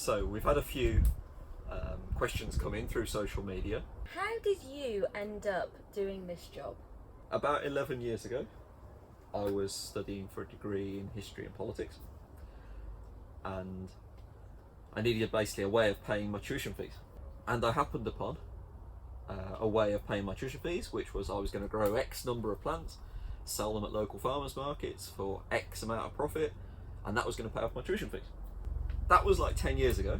So we've had a few questions come in through social media. How did you end up doing this job? About 11 years ago, I was studying for a degree in history and politics, and I needed basically a way of paying my tuition fees. And I happened upon a way of paying my tuition fees, which was I was going to grow X number of plants, sell them at local farmers markets for X amount of profit, and that was going to pay off my tuition fees. That was like 10 years ago,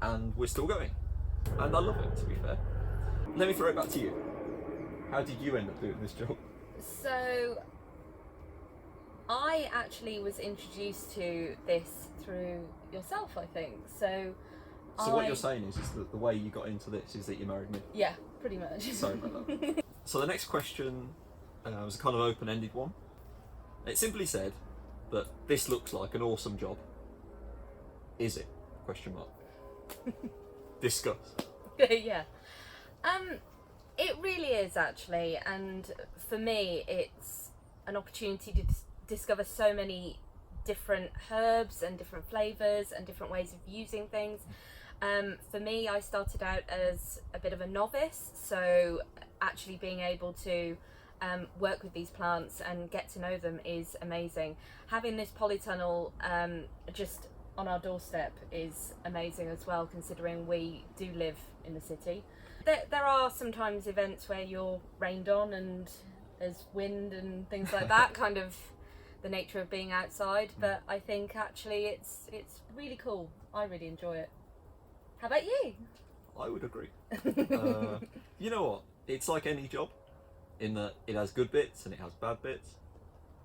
and we're still going. And I love it, to be fair. Let me throw it back to you. How did you end up doing this job? So, I actually was introduced to this through yourself, I think. So what you're saying is that the way you got into this is that you married me? Yeah, pretty much. Sorry about that. So the next question was a kind of open-ended one. It simply said that this looks like an awesome job. Is it? Question mark. Discuss. Yeah. It really is, actually, and for me it's an opportunity to discover so many different herbs and different flavours and different ways of using things. For me, I started out as a bit of a novice, so actually being able to work with these plants and get to know them is amazing. Having this polytunnel just on our doorstep is amazing as well, considering we do live in the city. There are sometimes events where you're rained on and there's wind and things like that, kind of the nature of being outside, but I think actually it's really cool. I really enjoy it. How about you? I would agree. You know what? It's like any job, in that it has good bits and it has bad bits.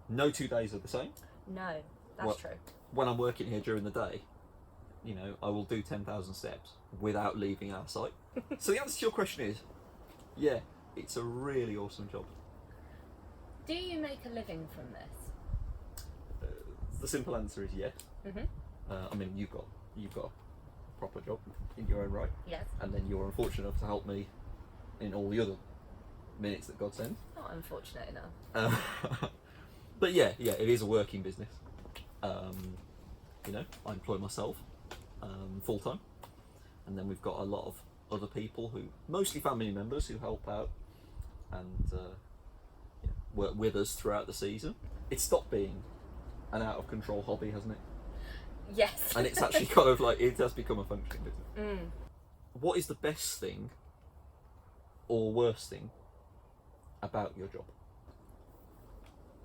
No 2 days are the same. No, that's true. When I'm working here during the day, you know, I will do 10,000 steps without leaving our site. So the answer to your question is, yeah, it's a really awesome job. Do you make a living from this? The simple answer is yes. I mean, you've got a proper job in your own right. Yes. And then you're unfortunate enough to help me in all the other minutes that God sends. Not unfortunate enough. But yeah, it is a working business. You know, I employ myself full time, and then we've got a lot of other people who, mostly family members, who help out and work with us throughout the season. It's stopped being an out of control hobby, hasn't it? Yes. And it's actually kind of like, it has become a functioning business. What is the best thing or worst thing about your job?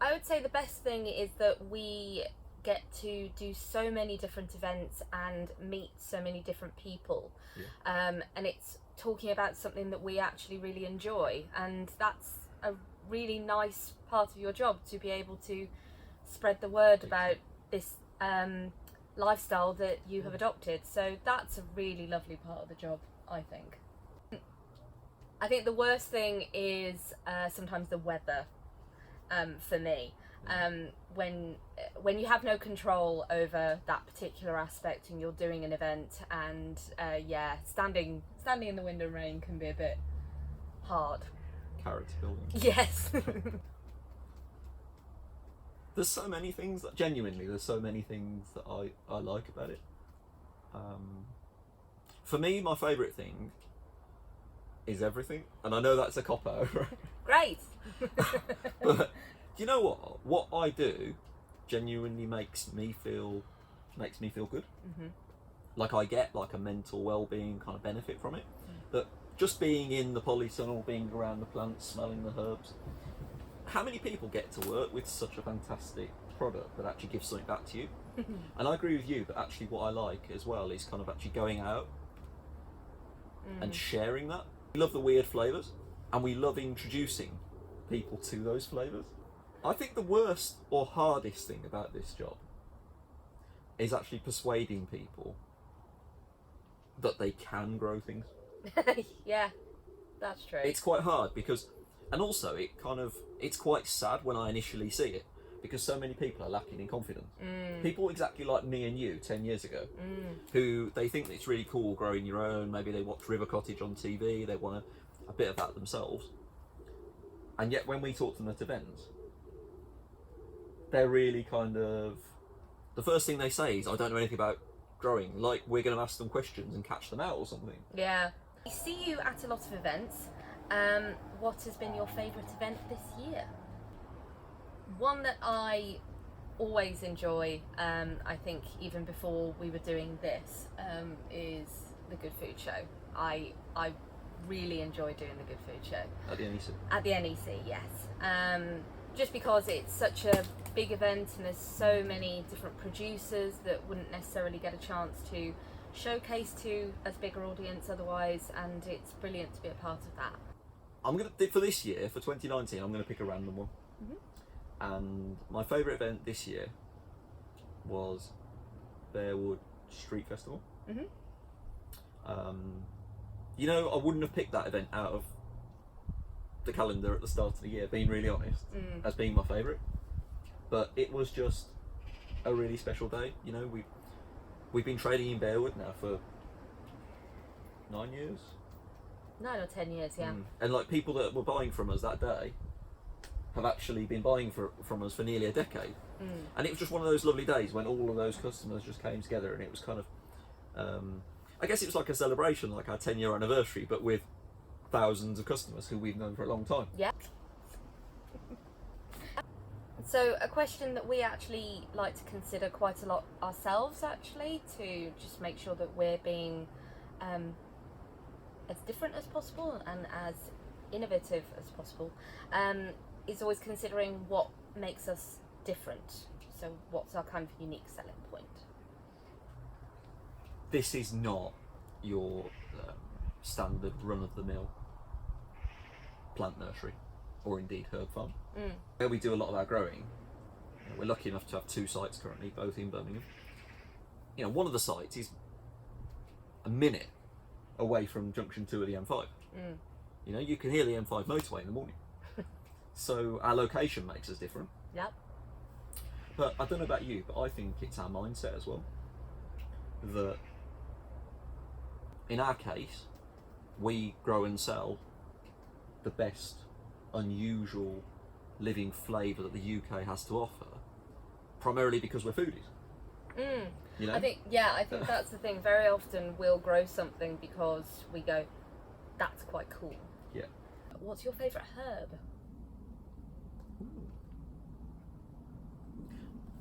I would say the best thing is that we get to do so many different events and meet so many different people. And it's talking about something that we actually really enjoy, and that's a really nice part of your job, to be able to spread the word about this lifestyle that you have adopted. So that's a really lovely part of the job, I think. I think the worst thing is sometimes the weather, for me. When you have no control over that particular aspect and you're doing an event, and standing in the wind and rain can be a bit hard. Character building. Yes. There's so many things that, genuinely, there's so many things that I like about it. For me, my favourite thing is everything, and I know that's a cop-out. Great. But you know what? What I do genuinely makes me feel good. Like I get like a mental well-being kind of benefit from it. That just being in the polytunnel, being around the plants, smelling the herbs. How many people get to work with such a fantastic product that actually gives something back to you? And I agree with you, but actually what I like as well is kind of actually going out and sharing that. We love the weird flavours, and we love introducing people to those flavours. I think the worst or hardest thing about this job is actually persuading people that they can grow things. Yeah, that's true. It's quite hard because, and also it's quite sad when I initially see it, because so many people are lacking in confidence. People exactly like me and you 10 years ago, who they think it's really cool growing your own. Maybe they watch River Cottage on TV, they want a bit of that themselves. And yet when we talk to them at events, they're really kind of, the first thing they say is, I don't know anything about growing, like we're going to ask them questions and catch them out or something. Yeah. We see you at a lot of events. What has been your favourite event this year? One that I always enjoy, I think even before we were doing this, is the Good Food Show. I really enjoy doing the Good Food Show. At the NEC? At the NEC, yes. Just because it's such a big event and there's so many different producers that wouldn't necessarily get a chance to showcase to as big an audience otherwise, and it's brilliant to be a part of that. I'm going to, for this year, for 2019, I'm going to pick a random one. And my favourite event this year was Bearwood Street Festival. You know, I wouldn't have picked that event out of the calendar at the start of the year, being really honest, as being my favourite. But it was just a really special day. You know, we've been trading in Bearwood now for 9 years. 9 or 10 years, yeah. And like people that were buying from us that day have actually been buying from us for nearly a decade. And it was just one of those lovely days when all of those customers just came together, and it was kind of, I guess it was like a celebration, like our 10-year anniversary, but with thousands of customers who we've known for a long time. Yeah. So a question that we actually like to consider quite a lot ourselves, actually, to just make sure that we're being as different as possible and as innovative as possible, is always considering what makes us different. So what's our kind of unique selling point? This is not your standard run-of-the-mill plant nursery, or indeed herb farm. Where we do a lot of our growing, you know, we're lucky enough to have 2 sites currently, both in Birmingham. You know, one of the sites is a minute away from junction 2 of the M5. You know, you can hear the M5 motorway in the morning. So our location makes us different. Yep. But I don't know about you, but I think it's our mindset as well. That in our case, we grow and sell the best unusual living flavour that the UK has to offer, primarily because we're foodies. You know? I think that's the thing. Very often we'll grow something because we go, that's quite cool. Yeah. What's your favourite herb?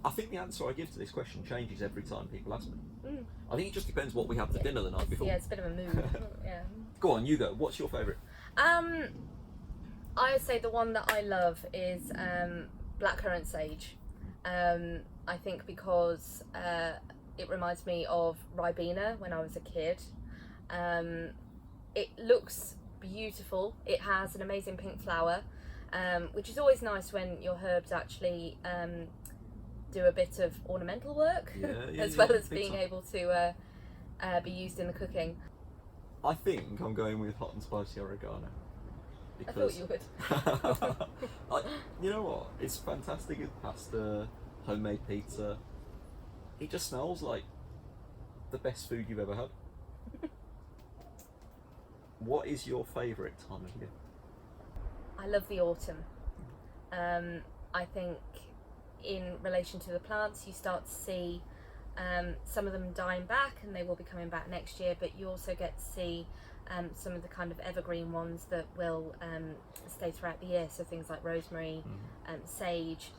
I think the answer I give to this question changes every time people ask me. I think it just depends what we have for dinner the night before. Yeah, it's a bit of a mood. Yeah. Go on, you go. What's your favourite? I would say the one that I love is blackcurrant sage. I think because it reminds me of Ribena when I was a kid. It looks beautiful. It has an amazing pink flower, which is always nice when your herbs actually do a bit of ornamental work, as well as being able to be used in the cooking. I think I'm going with hot and spicy oregano. Because I thought you would. You know what? It's fantastic with pasta, homemade pizza. It just smells like the best food you've ever had. What is your favourite time of year? I love the autumn. I think in relation to the plants, you start to see some of them dying back, and they will be coming back next year, but you also get to see some of the kind of evergreen ones that will stay throughout the year. So things like rosemary, sage,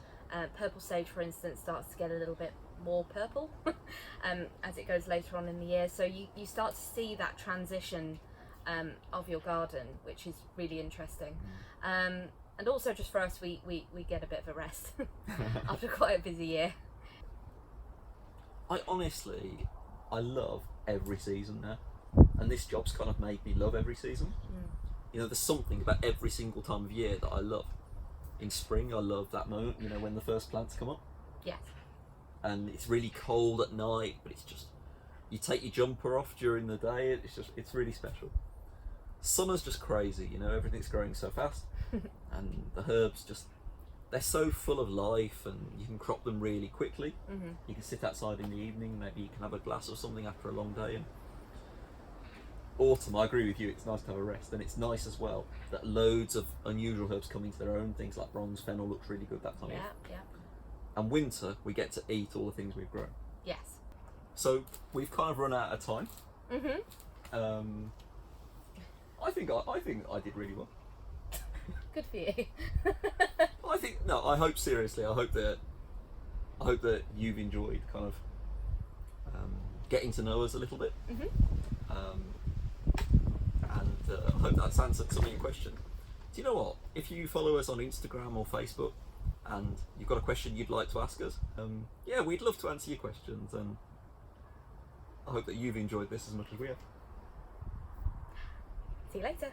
purple sage, for instance, starts to get a little bit more purple as it goes later on in the year. So you start to see that transition of your garden, which is really interesting. And also just for us, we get a bit of a rest after quite a busy year. I love every season now, and this job's kind of made me love every season. You know, there's something about every single time of year that I love. In spring, I love that moment, you know, when the first plants come up. Yes. And it's really cold at night, but it's just, you take your jumper off during the day, it's really special. Summer's just crazy, you know, everything's growing so fast. And the herbs they're so full of life, and you can crop them really quickly. You can sit outside in the evening, maybe you can have a glass of something after a long day. And autumn, I agree with you, it's nice to have a rest, and it's nice as well that loads of unusual herbs come into their own. Things like bronze fennel looks really good that time of year. Yeah. And winter, we get to eat all the things we've grown. Yes. So we've kind of run out of time. I think I did really well. Good for you. I hope seriously. I hope that you've enjoyed kind of getting to know us a little bit. And I hope that's answered some of your questions. Do you know what? If you follow us on Instagram or Facebook and you've got a question you'd like to ask us, yeah, we'd love to answer your questions, and I hope that you've enjoyed this as much as we have. See you later.